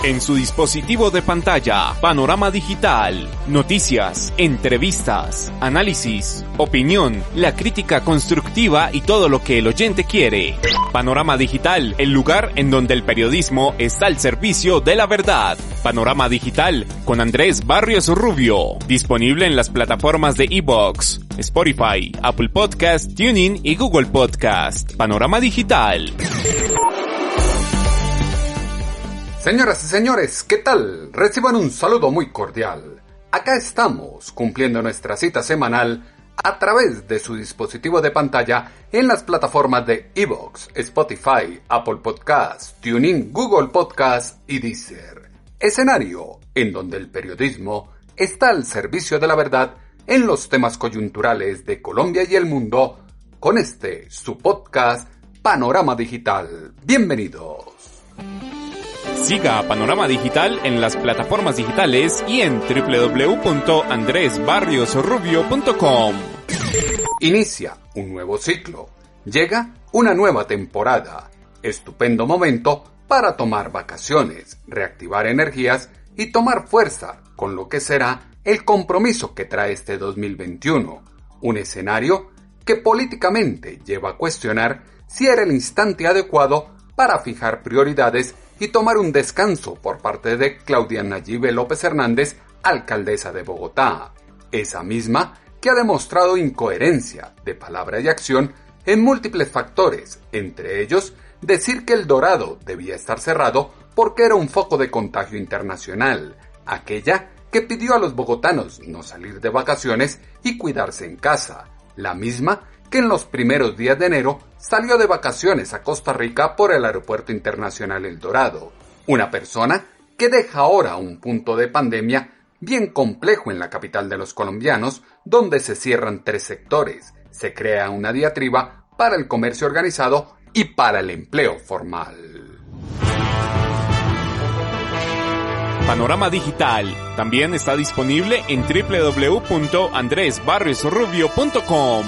En su dispositivo de pantalla, Panorama Digital. Noticias, entrevistas, análisis, opinión, la crítica constructiva y todo lo que el oyente quiere. Panorama Digital, el lugar en donde el periodismo está al servicio de la verdad. Panorama Digital, con Andrés Barrios Rubio. Disponible en las plataformas de iVoox, Spotify, Apple Podcast, TuneIn y Google Podcast. Panorama Digital. Señoras y señores, ¿qué tal? Reciban un saludo muy cordial. Acá estamos, cumpliendo nuestra cita semanal a través de su dispositivo de pantalla en las plataformas de iVoox, Spotify, Apple Podcast, TuneIn, Google Podcast y Deezer. Escenario en donde el periodismo está al servicio de la verdad en los temas coyunturales de Colombia y el mundo, con su podcast, Panorama Digital. Bienvenidos. Siga a Panorama Digital en las plataformas digitales y en www.andresbarriosrubio.com. Inicia un nuevo ciclo. Llega una nueva temporada. Estupendo momento para tomar vacaciones, reactivar energías y tomar fuerza con lo que será el compromiso que trae este 2021. Un escenario que políticamente lleva a cuestionar si era el instante adecuado para fijar prioridades y tomar un descanso por parte de Claudia Nayibe López Hernández, alcaldesa de Bogotá. Esa misma que ha demostrado incoherencia de palabra y acción en múltiples factores, entre ellos decir que El Dorado debía estar cerrado porque era un foco de contagio internacional, aquella que pidió a los bogotanos no salir de vacaciones y cuidarse en casa, la misma que en los primeros días de enero salió de vacaciones a Costa Rica por el Aeropuerto Internacional El Dorado. Una persona que deja ahora un punto de pandemia bien complejo en la capital de los colombianos, donde se cierran 3 sectores, se crea una diatriba para el comercio organizado y para el empleo formal. Panorama Digital también está disponible en www.andresbarriosrubio.com.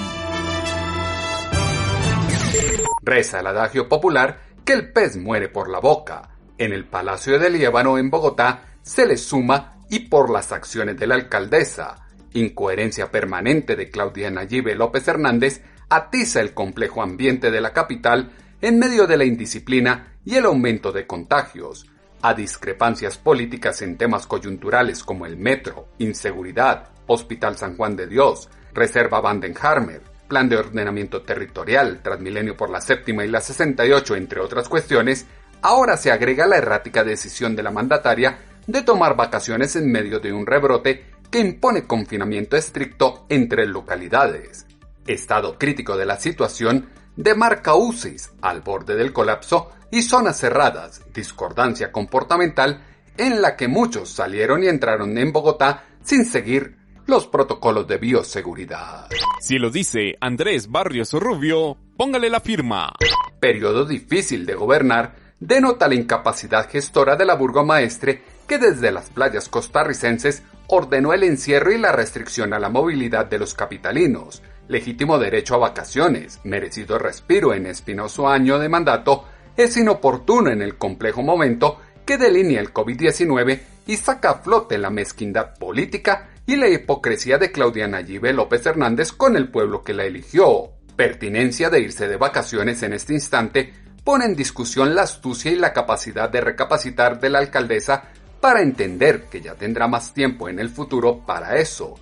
Reza el adagio popular que el pez muere por la boca. En el Palacio de Líbano en Bogotá se le suma y por las acciones de la alcaldesa. Incoherencia permanente de Claudia Nayibe López Hernández atiza el complejo ambiente de la capital en medio de la indisciplina y el aumento de contagios. A discrepancias políticas en temas coyunturales como el metro, inseguridad, Hospital San Juan de Dios, Reserva Bandenharmer, Plan de Ordenamiento Territorial, Transmilenio por la Séptima y la 68, entre otras cuestiones, ahora se agrega la errática decisión de la mandataria de tomar vacaciones en medio de un rebrote que impone confinamiento estricto en 3 localidades. Estado crítico de la situación demarca UCIs al borde del colapso y zonas cerradas, discordancia comportamental en la que muchos salieron y entraron en Bogotá sin seguir los protocolos de bioseguridad. Si lo dice Andrés Barrios Rubio, póngale la firma. Periodo difícil de gobernar denota la incapacidad gestora de la burgomaestre que desde las playas costarricenses ordenó el encierro y la restricción a la movilidad de los capitalinos, legítimo derecho a vacaciones, merecido respiro en espinoso año de mandato, es inoportuno en el complejo momento que delinea el COVID-19 y saca a flote la mezquindad política y la hipocresía de Claudia Nayibe López Hernández con el pueblo que la eligió. Pertinencia de irse de vacaciones en este instante pone en discusión la astucia y la capacidad de recapacitar de la alcaldesa para entender que ya tendrá más tiempo en el futuro para eso.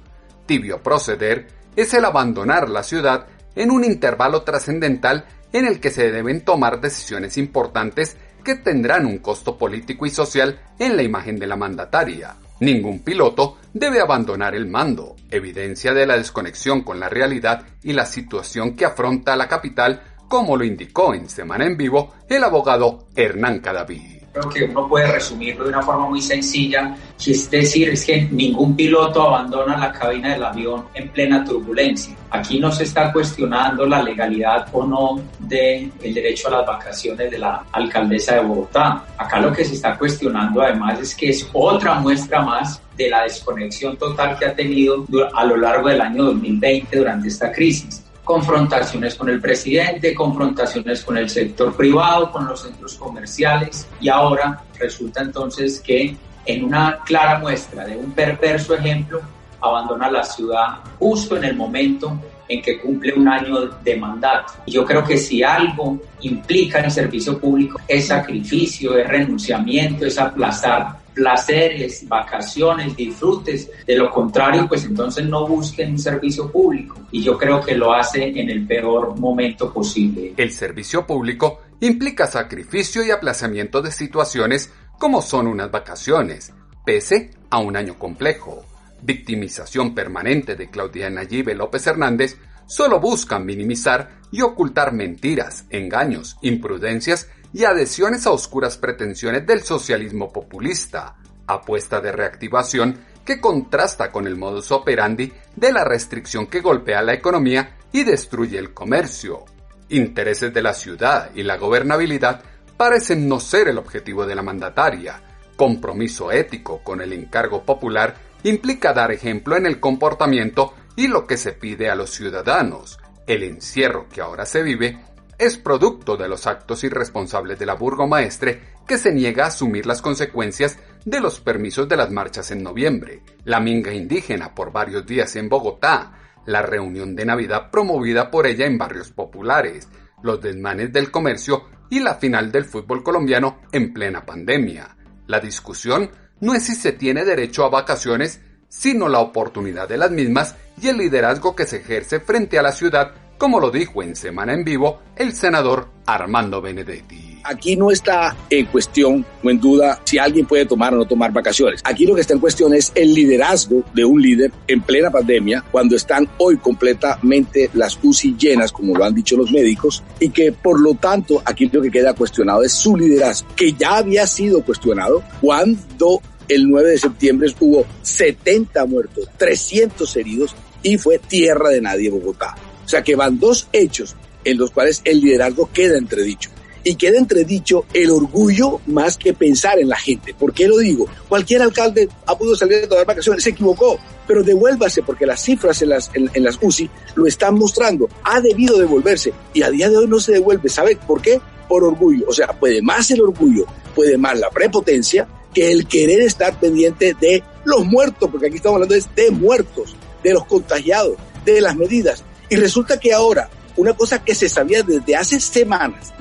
Tibio proceder es el abandonar la ciudad en un intervalo trascendental en el que se deben tomar decisiones importantes que tendrán un costo político y social en la imagen de la mandataria. Ningún piloto debe abandonar el mando, evidencia de la desconexión con la realidad y la situación que afronta la capital, como lo indicó en Semana en Vivo el abogado Hernán Cadaví. Creo que uno puede resumirlo de una forma muy sencilla, que es decir, es que ningún piloto abandona la cabina del avión en plena turbulencia. Aquí no se está cuestionando la legalidad o no del derecho a las vacaciones de la alcaldesa de Bogotá. Acá lo que se está cuestionando además es que es otra muestra más de la desconexión total que ha tenido a lo largo del año 2020 durante esta crisis. confrontaciones con el presidente, confrontaciones con el sector privado, con los centros comerciales, y ahora resulta entonces que en una clara muestra de un perverso ejemplo abandona la ciudad justo en el momento en que cumple un año de mandato. Y yo creo que si algo implica el servicio público es sacrificio, es renunciamiento, es aplazar placeres, vacaciones, disfrutes. De lo contrario, pues entonces no busquen un servicio público. Y yo creo que lo hace en el peor momento posible. El servicio público implica sacrificio y aplazamiento de situaciones como son unas vacaciones, pese a un año complejo. Victimización permanente de Claudia Nayibe López Hernández solo buscan minimizar y ocultar mentiras, engaños, imprudencias y adhesiones a oscuras pretensiones del socialismo populista, apuesta de reactivación que contrasta con el modus operandi de la restricción que golpea la economía y destruye el comercio. Intereses de la ciudad y la gobernabilidad parecen no ser el objetivo de la mandataria. Compromiso ético con el encargo popular implica dar ejemplo en el comportamiento y lo que se pide a los ciudadanos. El encierro que ahora se vive es producto de los actos irresponsables de la burgomaestre que se niega a asumir las consecuencias de los permisos de las marchas en noviembre, la minga indígena por varios días en Bogotá, la reunión de Navidad promovida por ella en barrios populares, los desmanes del comercio y la final del fútbol colombiano en plena pandemia. La discusión no es si se tiene derecho a vacaciones, sino la oportunidad de las mismas y el liderazgo que se ejerce frente a la ciudad, como lo dijo en Semana en Vivo el senador Armando Benedetti. Aquí no está en cuestión o en duda si alguien puede tomar o no tomar vacaciones. Aquí lo que está en cuestión es el liderazgo de un líder en plena pandemia, cuando están hoy completamente las UCI llenas, como lo han dicho los médicos, y que por lo tanto aquí lo que queda cuestionado es su liderazgo, que ya había sido cuestionado cuando el 9 de septiembre hubo 70 muertos, 300 heridos y fue tierra de nadie Bogotá. O sea que van dos hechos en los cuales el liderazgo queda entredicho. Y queda entredicho el orgullo más que pensar en la gente. ¿Por qué lo digo? Cualquier alcalde ha podido salir a tomar vacaciones, se equivocó, pero devuélvase porque las cifras en las UCI lo están mostrando. Ha debido devolverse y a día de hoy no se devuelve. ¿Sabe por qué? Por orgullo. O sea, puede más el orgullo, puede más la prepotencia que el querer estar pendiente de los muertos, porque aquí estamos hablando de muertos, de los contagiados, de las medidas. Y resulta que ahora, una cosa que se sabía desde hace semanas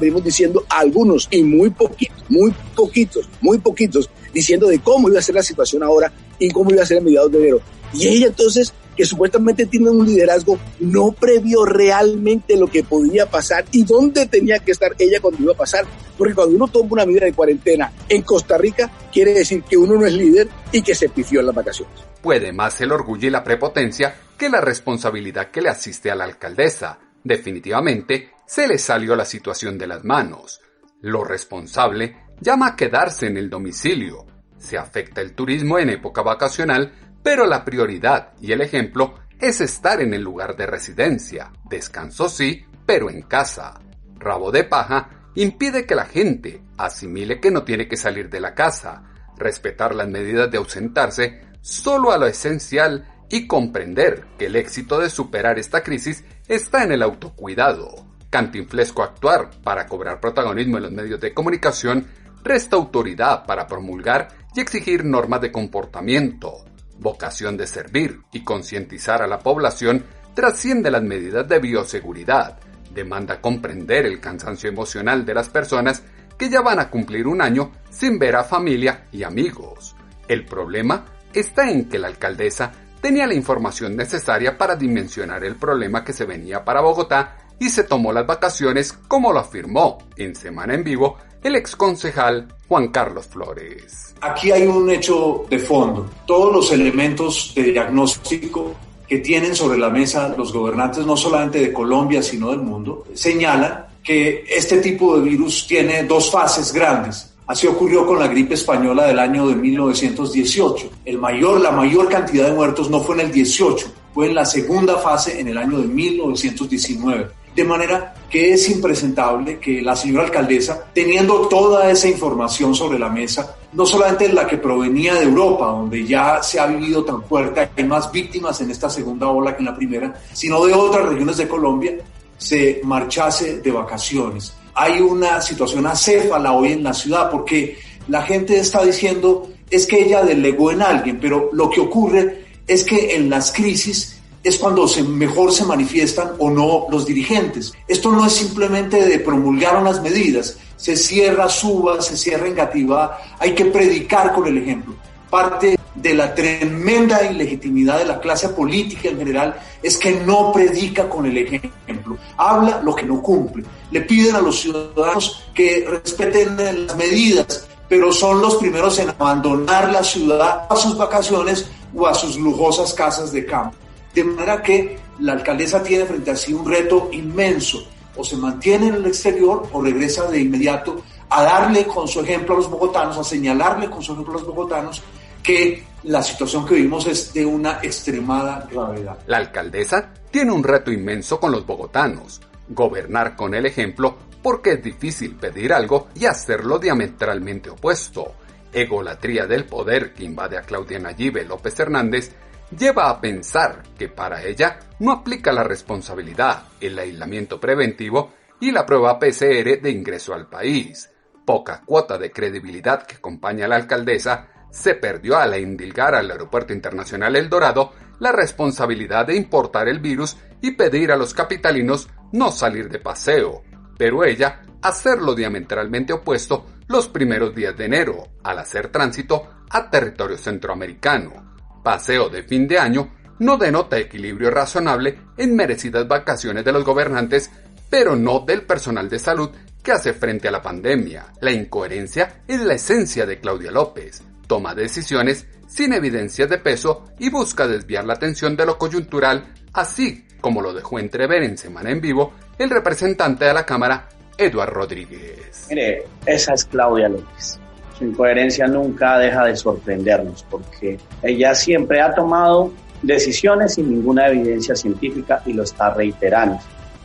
venimos diciendo a algunos y muy poquitos, diciendo de cómo iba a ser la situación ahora y cómo iba a ser a mediados de enero. Y ella entonces, que supuestamente tiene un liderazgo, no previó realmente lo que podía pasar y dónde tenía que estar ella cuando iba a pasar. Porque cuando uno toma una medida de cuarentena en Costa Rica, quiere decir que uno no es líder y que se pifió en las vacaciones. Puede más el orgullo y la prepotencia que la responsabilidad que le asiste a la alcaldesa. Definitivamente, se le salió la situación de las manos. Lo responsable llama a quedarse en el domicilio. Se afecta el turismo en época vacacional, pero la prioridad y el ejemplo es estar en el lugar de residencia. Descanso sí, pero en casa. Rabo de paja impide que la gente asimile que no tiene que salir de la casa, respetar las medidas de ausentarse solo a lo esencial y comprender que el éxito de superar esta crisis está en el autocuidado. Cantinflesco actuar para cobrar protagonismo en los medios de comunicación resta autoridad para promulgar y exigir normas de comportamiento. Vocación de servir y concientizar a la población trasciende las medidas de bioseguridad. Demanda comprender el cansancio emocional de las personas que ya van a cumplir un año sin ver a familia y amigos. El problema está en que la alcaldesa tenía la información necesaria para dimensionar el problema que se venía para Bogotá y se tomó las vacaciones, como lo afirmó en Semana en Vivo el exconcejal Juan Carlos Flores. Aquí hay un hecho de fondo. Todos los elementos de diagnóstico que tienen sobre la mesa los gobernantes, no solamente de Colombia, sino del mundo, señalan que este tipo de virus tiene dos fases grandes. Así ocurrió con la gripe española del año de 1918. La mayor cantidad de muertos no fue en el 18, fue en la segunda fase en el año de 1919. De manera que es impresentable que la señora alcaldesa, teniendo toda esa información sobre la mesa, no solamente la que provenía de Europa, donde ya se ha vivido tan fuerte, hay más víctimas en esta segunda ola que en la primera, sino de otras regiones de Colombia, se marchase de vacaciones. Hay una situación acéfala hoy en la ciudad porque la gente está diciendo es que ella delegó en alguien, pero lo que ocurre es que en las crisis es cuando mejor se manifiestan o no los dirigentes. Esto no es simplemente de promulgar unas medidas, se cierra Suba, se cierra Engativá, hay que predicar con el ejemplo. Parte de la tremenda ilegitimidad de la clase política en general es que no predica con el ejemplo, habla lo que no cumple. Le piden a los ciudadanos que respeten las medidas, pero son los primeros en abandonar la ciudad a sus vacaciones o a sus lujosas casas de campo. De manera que la alcaldesa tiene frente a sí un reto inmenso. O se mantiene en el exterior o regresa de inmediato a darle con su ejemplo a los bogotanos, a señalarle con su ejemplo a los bogotanos que la situación que vivimos es de una extremada gravedad. La alcaldesa tiene un reto inmenso con los bogotanos, gobernar con el ejemplo, porque es difícil pedir algo y hacerlo diametralmente opuesto. Egolatría del poder que invade a Claudia Nayibe López Hernández lleva a pensar que para ella no aplica la responsabilidad, el aislamiento preventivo y la prueba PCR de ingreso al país. Poca cuota de credibilidad que acompaña a la alcaldesa se perdió al endilgar al Aeropuerto Internacional El Dorado la responsabilidad de importar el virus y pedir a los capitalinos no salir de paseo, pero ella hacerlo diametralmente opuesto los primeros días de enero, al hacer tránsito a territorio centroamericano. Paseo de fin de año no denota equilibrio razonable en merecidas vacaciones de los gobernantes, pero no del personal de salud que hace frente a la pandemia. La incoherencia es la esencia de Claudia López. Toma decisiones sin evidencias de peso y busca desviar la atención de lo coyuntural, así como lo dejó entrever en Semana en Vivo el representante de la Cámara, Eduardo Rodríguez. Mire, esa es Claudia López. Su incoherencia nunca deja de sorprendernos porque ella siempre ha tomado decisiones sin ninguna evidencia científica y lo está reiterando.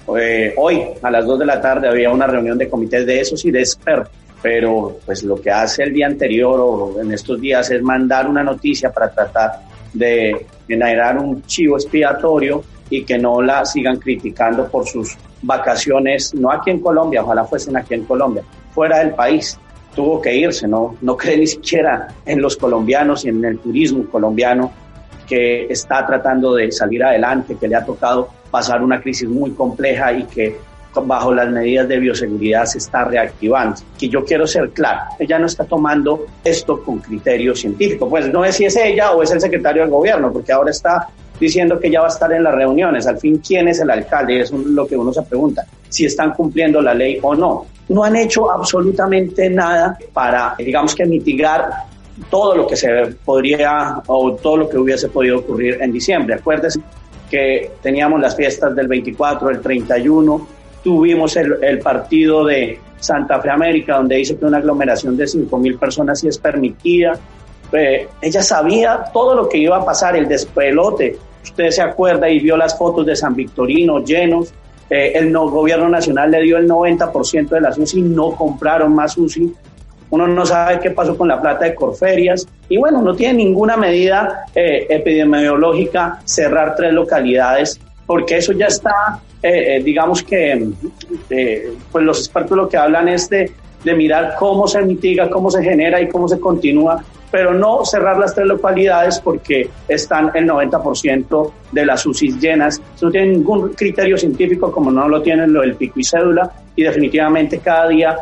Hoy a las 2 de la tarde había una reunión de comités de esos y de expertos, pero pues lo que hace el día anterior o en estos días es mandar una noticia para tratar de generar un chivo expiatorio y que no la sigan criticando por sus vacaciones, no aquí en Colombia, ojalá fuesen aquí en Colombia, fuera del país. Tuvo que irse, no cree ni siquiera en los colombianos y en el turismo colombiano que está tratando de salir adelante, que le ha tocado pasar una crisis muy compleja y que bajo las medidas de bioseguridad se está reactivando. Que yo quiero ser claro, ella no está tomando esto con criterio científico, pues no es si es ella o es el secretario del gobierno, porque ahora está diciendo que ya va a estar en las reuniones. Al fin, ¿quién es el alcalde? Eso es lo que uno se pregunta, si están cumpliendo la ley o no. No han hecho absolutamente nada para, digamos que mitigar todo lo que se podría o todo lo que hubiese podido ocurrir en diciembre. Acuérdense que teníamos las fiestas del 24, el 31, tuvimos el partido de Santa Fe América, donde dice que una aglomeración de 5.000 personas sí es permitida. Ella sabía todo lo que iba a pasar, el despelote. Usted se acuerda y vio las fotos de San Victorino llenos. El gobierno nacional le dio el 90% de las UCI, no compraron más UCI. Uno no sabe qué pasó con la plata de Corferias. Y bueno, no tiene ninguna medida epidemiológica cerrar 3 localidades, porque eso ya está, digamos que, pues los expertos lo que hablan es de mirar cómo se mitiga, cómo se genera y cómo se continúa, pero no cerrar las 3 localidades porque están el 90% de las UCI llenas. No tienen ningún criterio científico, como no lo tienen lo del pico y cédula, y definitivamente cada día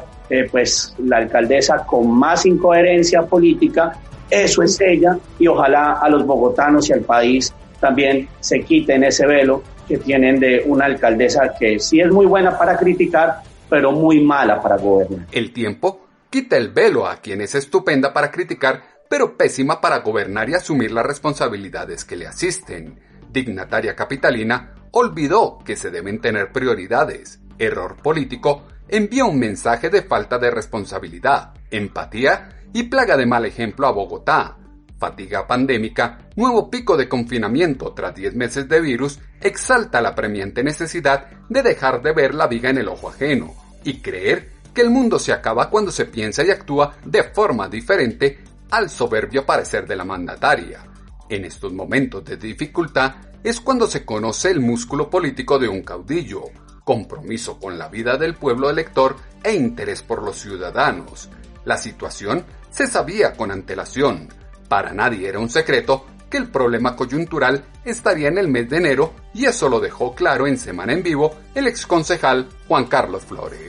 pues la alcaldesa con más incoherencia política, eso es ella, y ojalá a los bogotanos y al país también se quiten ese velo que tienen de una alcaldesa que sí es muy buena para criticar, pero muy mala para gobernar. El tiempo quita el velo a quien es estupenda para criticar, pero pésima para gobernar y asumir las responsabilidades que le asisten. Dignataria capitalina olvidó que se deben tener prioridades. Error político envía un mensaje de falta de responsabilidad, empatía y plaga de mal ejemplo a Bogotá. Fatiga pandémica, nuevo pico de confinamiento tras 10 meses de virus, exalta la apremiante necesidad de dejar de ver la viga en el ojo ajeno y creer que el mundo se acaba cuando se piensa y actúa de forma diferente al soberbio parecer de la mandataria. En estos momentos de dificultad es cuando se conoce el músculo político de un caudillo, compromiso con la vida del pueblo elector e interés por los ciudadanos. La situación se sabía con antelación. Para nadie era un secreto que el problema coyuntural estaría en el mes de enero y eso lo dejó claro en Semana en Vivo el exconcejal Juan Carlos Flores.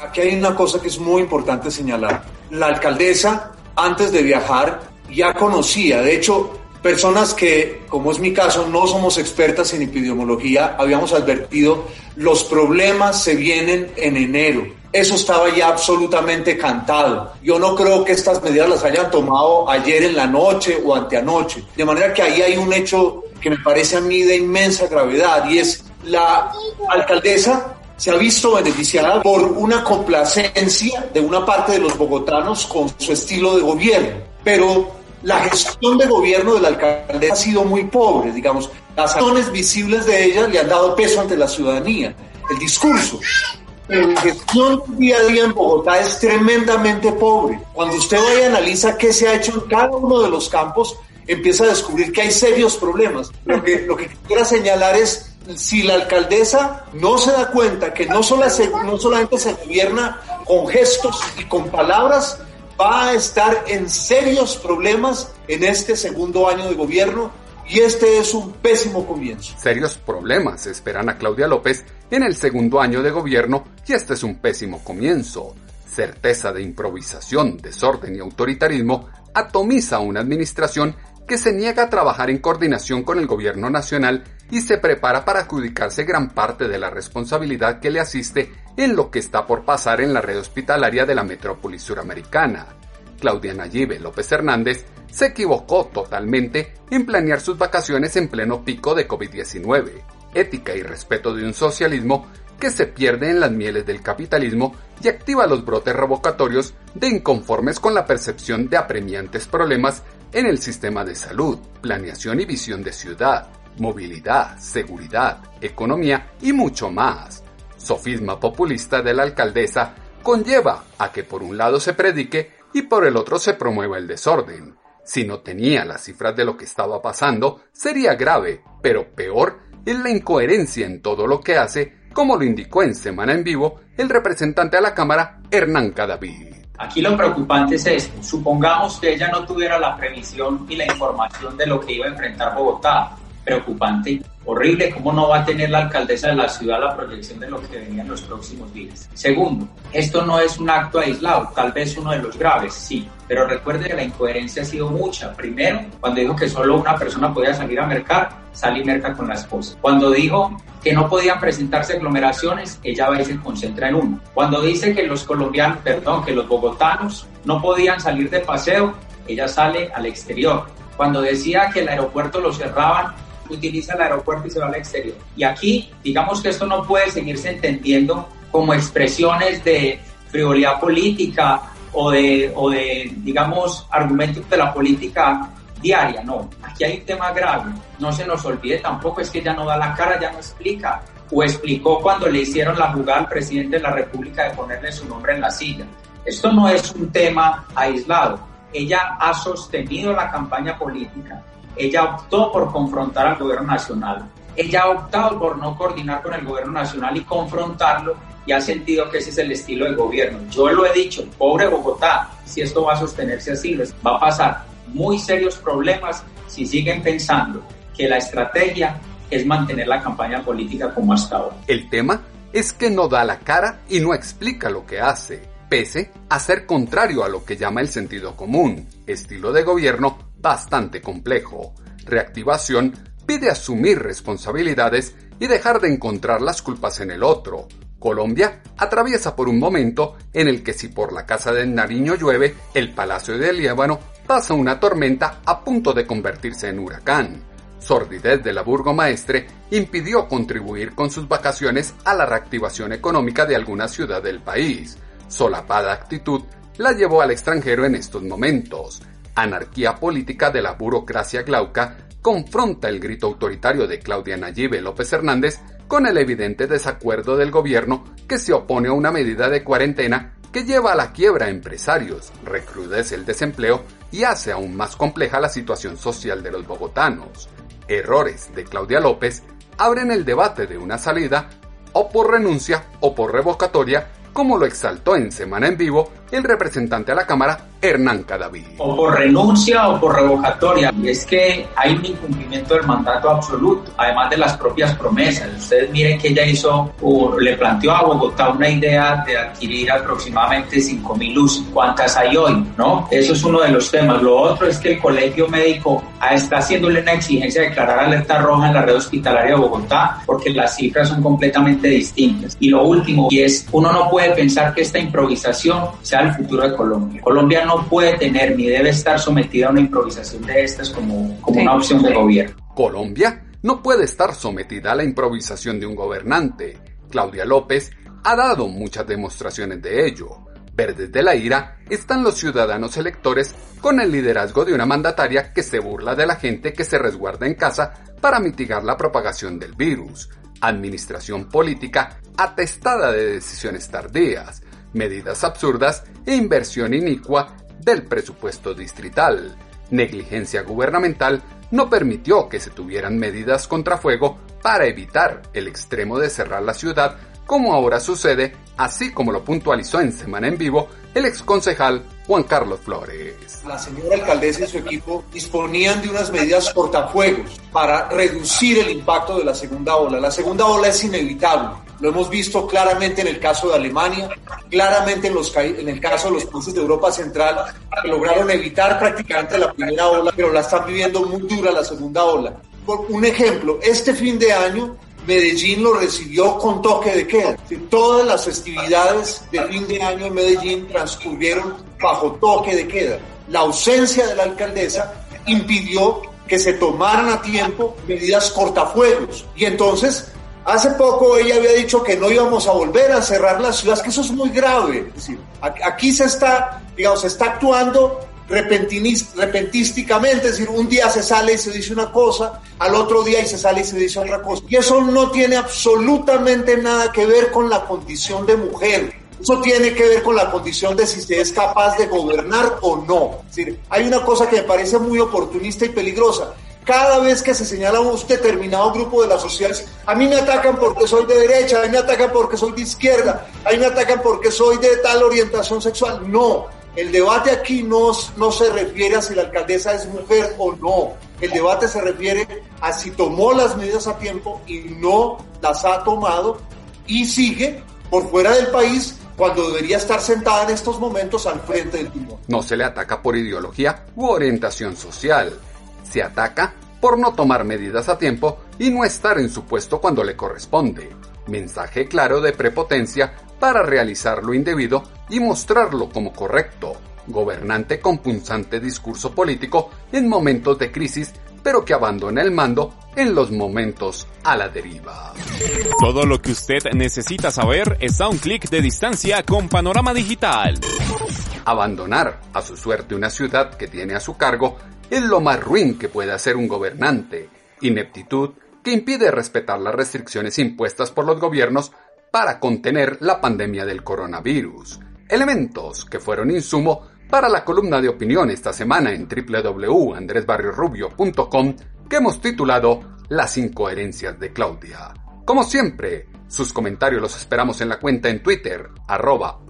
Aquí hay una cosa que es muy importante señalar. La alcaldesa, antes de viajar, ya conocía, de hecho, personas que, como es mi caso, no somos expertas en epidemiología, habíamos advertido, los problemas se vienen en enero. Eso estaba ya absolutamente cantado. Yo no creo que estas medidas las hayan tomado ayer en la noche o anteanoche. De manera que ahí hay un hecho que me parece a mí de inmensa gravedad y es la alcaldesa se ha visto beneficiada por una complacencia de una parte de los bogotanos con su estilo de gobierno. Pero la gestión de gobierno de la alcaldesa ha sido muy pobre, digamos. Las acciones visibles de ella le han dado peso ante la ciudadanía. El discurso. La gestión día a día en Bogotá es tremendamente pobre. Cuando usted vaya y analiza qué se ha hecho en cada uno de los campos, empieza a descubrir que hay serios problemas. Lo que quisiera señalar es, si la alcaldesa no se da cuenta que no solamente se gobierna con gestos y con palabras, va a estar en serios problemas en este segundo año de gobierno. Y este es un pésimo comienzo. Serios problemas esperan a Claudia López en el segundo año de gobierno y este es un pésimo comienzo. Certeza de improvisación, desorden y autoritarismo atomiza una administración que se niega a trabajar en coordinación con el gobierno nacional y se prepara para adjudicarse gran parte de la responsabilidad que le asiste en lo que está por pasar en la red hospitalaria de la metrópoli suramericana. Claudia Nayibe López Hernández se equivocó totalmente en planear sus vacaciones en pleno pico de COVID-19, ética y respeto de un socialismo que se pierde en las mieles del capitalismo y activa los brotes revocatorios de inconformes con la percepción de apremiantes problemas en el sistema de salud, planeación y visión de ciudad, movilidad, seguridad, economía y mucho más. Sofisma populista de la alcaldesa conlleva a que por un lado se predique y por el otro se promueva el desorden. Si no tenía las cifras de lo que estaba pasando, sería grave, pero peor es la incoherencia en todo lo que hace, como lo indicó en Semana en Vivo el representante a la Cámara, Hernán Cadavid. Aquí lo preocupante es esto. Supongamos que ella no tuviera la previsión y la información de lo que iba a enfrentar Bogotá. Preocupante, horrible, cómo no va a tener la alcaldesa de la ciudad la proyección de lo que venía en los próximos días. Segundo, esto no es un acto aislado, tal vez uno de los graves, sí, pero recuerde que la incoherencia ha sido mucha. Primero, cuando dijo que solo una persona podía salir a mercar, sale y merca con la esposa. Cuando dijo que no podían presentarse aglomeraciones, ella va y se concentra en uno. Cuando dice que los bogotanos no podían salir de paseo, ella sale al exterior. Cuando decía que el aeropuerto lo cerraban, utiliza el aeropuerto y se va al exterior. Y aquí, digamos que esto no puede seguirse entendiendo como expresiones de frivolidad política o de digamos, argumentos de la política diaria. No, aquí hay un tema grave. No se nos olvide tampoco, es que ella no da la cara, ya no explica. O explicó cuando le hicieron la jugada al presidente de la República de ponerle su nombre en la silla. Esto no es un tema aislado. Ella ha sostenido la campaña política. Ella optó por confrontar al gobierno nacional. Ella ha optado por no coordinar con el gobierno nacional y confrontarlo y ha sentido que ese es el estilo de gobierno. Yo lo he dicho, pobre Bogotá, si esto va a sostenerse así, les va a pasar muy serios problemas si siguen pensando que la estrategia es mantener la campaña política como hasta ahora. El tema es que no da la cara y no explica lo que hace, pese a ser contrario a lo que llama el sentido común, estilo de gobierno bastante complejo. Reactivación pide asumir responsabilidades y dejar de encontrar las culpas en el otro. Colombia atraviesa por un momento en el que si por la casa de Nariño llueve, el Palacio de Líbano pasa una tormenta a punto de convertirse en huracán. Sordidez de la burgomaestre impidió contribuir con sus vacaciones a la reactivación económica de alguna ciudad del país. Solapada actitud la llevó al extranjero en estos momentos. Anarquía política de la burocracia glauca confronta el grito autoritario de Claudia Nayib López Hernández con el evidente desacuerdo del gobierno que se opone a una medida de cuarentena que lleva a la quiebra a empresarios, recrudece el desempleo y hace aún más compleja la situación social de los bogotanos. Errores de Claudia López abren el debate de una salida o por renuncia o por revocatoria, como lo exaltó en Semana en Vivo el representante a la Cámara, Hernán Cadavid. O por renuncia o por revocatoria. Y es que hay un incumplimiento del mandato absoluto, además de las propias promesas. Ustedes miren que ella le planteó a Bogotá una idea de adquirir aproximadamente 5.000 UCI. ¿Cuántas hay hoy? ¿No? Eso es uno de los temas. Lo otro es que el Colegio Médico está haciéndole una exigencia de declarar alerta roja en la red hospitalaria de Bogotá, porque las cifras son completamente distintas. Y lo último, y es, uno no puede pensar que esta improvisación sea el futuro de Colombia. Colombia no puede tener ni debe estar sometida a una improvisación de estas como una opción de gobierno. Colombia no puede estar sometida a la improvisación de un gobernante. Claudia López ha dado muchas demostraciones de ello. Verdes de la ira están los ciudadanos electores con el liderazgo de una mandataria que se burla de la gente que se resguarda en casa para mitigar la propagación del virus. Administración política atestada de decisiones tardías, medidas absurdas e inversión inicua del presupuesto distrital. Negligencia gubernamental no permitió que se tuvieran medidas contra fuego para evitar el extremo de cerrar la ciudad, como ahora sucede, así como lo puntualizó en Semana en Vivo el exconcejal Juan Carlos Flores. La señora alcaldesa y su equipo disponían de unas medidas cortafuegos para reducir el impacto de la segunda ola. La segunda ola es inevitable. Lo hemos visto claramente en el caso de Alemania, claramente en el caso de los países de Europa Central, que lograron evitar prácticamente la primera ola, pero la están viviendo muy dura la segunda ola. Por un ejemplo, este fin de año, Medellín lo recibió con toque de queda. Todas las festividades de fin de año en Medellín transcurrieron bajo toque de queda. La ausencia de la alcaldesa impidió que se tomaran a tiempo medidas cortafuegos. Y entonces, hace poco ella había dicho que no íbamos a volver a cerrar la ciudad, que eso es muy grave. Es decir, aquí se está actuando repentísticamente, es decir, un día se sale y se dice una cosa, al otro día y se sale y se dice otra cosa. Y eso no tiene absolutamente nada que ver con la condición de mujer. Eso tiene que ver con la condición de si se es capaz de gobernar o no. Es decir, hay una cosa que me parece muy oportunista y peligrosa. Cada vez que se señala un determinado grupo de la sociedad, a mí me atacan porque soy de derecha, a mí me atacan porque soy de izquierda, a mí me atacan porque soy de tal orientación sexual. No. El debate aquí no se refiere a si la alcaldesa es mujer o no. El debate se refiere a si tomó las medidas a tiempo y no las ha tomado y sigue por fuera del país cuando debería estar sentada en estos momentos al frente del timón. No se le ataca por ideología u orientación social. Se ataca por no tomar medidas a tiempo y no estar en su puesto cuando le corresponde. Mensaje claro de prepotencia para realizar lo indebido y mostrarlo como correcto. Gobernante con punzante discurso político en momentos de crisis, pero que abandona el mando en los momentos a la deriva. Todo lo que usted necesita saber está a un clic de distancia con Panorama Digital. Abandonar a su suerte una ciudad que tiene a su cargo es lo más ruin que puede hacer un gobernante. Ineptitud que impide respetar las restricciones impuestas por los gobiernos para contener la pandemia del coronavirus. Elementos que fueron insumo para la columna de opinión esta semana en www.andresbarriosrubio.com que hemos titulado Las incoherencias de Claudia. Como siempre, sus comentarios los esperamos en la cuenta en Twitter,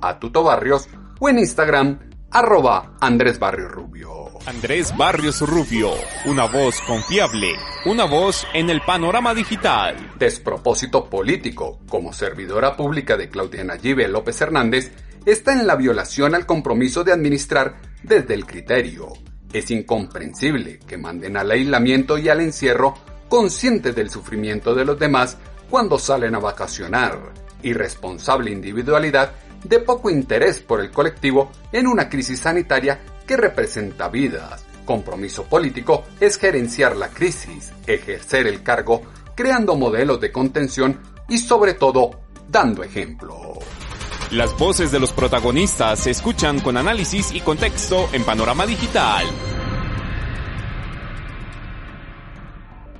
@atutobarrios, o en Instagram, @andresbarriosrubio. Andrés Barrios Rubio, una voz confiable, una voz en el panorama digital. Despropósito político como servidora pública de Claudia Nayib López Hernández está en la violación al compromiso de administrar desde el criterio. Es incomprensible que manden al aislamiento y al encierro conscientes del sufrimiento de los demás cuando salen a vacacionar. Irresponsable individualidad de poco interés por el colectivo en una crisis sanitaria que representa vidas. Compromiso político es gerenciar la crisis, ejercer el cargo, creando modelos de contención y sobre todo, dando ejemplo. Las voces de los protagonistas se escuchan con análisis y contexto en Panorama Digital.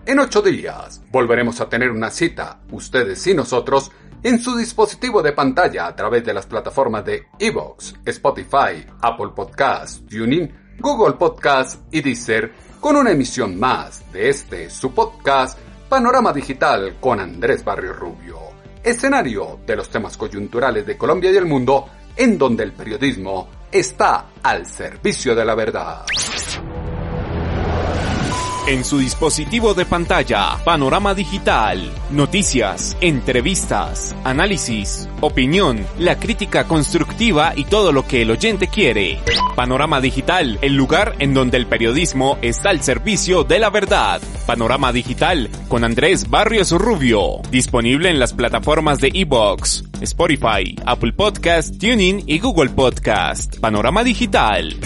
En 8 días volveremos a tener una cita, ustedes y nosotros, en su dispositivo de pantalla a través de las plataformas de iVoox, Spotify, Apple Podcasts, TuneIn, Google Podcasts y Deezer, con una emisión más de su podcast Panorama Digital con Andrés Barrios Rubio, escenario de los temas coyunturales de Colombia y el mundo, en donde el periodismo está al servicio de la verdad. En su dispositivo de pantalla, Panorama Digital, noticias, entrevistas, análisis, opinión, la crítica constructiva y todo lo que el oyente quiere. Panorama Digital, el lugar en donde el periodismo está al servicio de la verdad. Panorama Digital con Andrés Barrios Rubio, disponible en las plataformas de iVoox, Spotify, Apple Podcast, TuneIn y Google Podcast. Panorama Digital.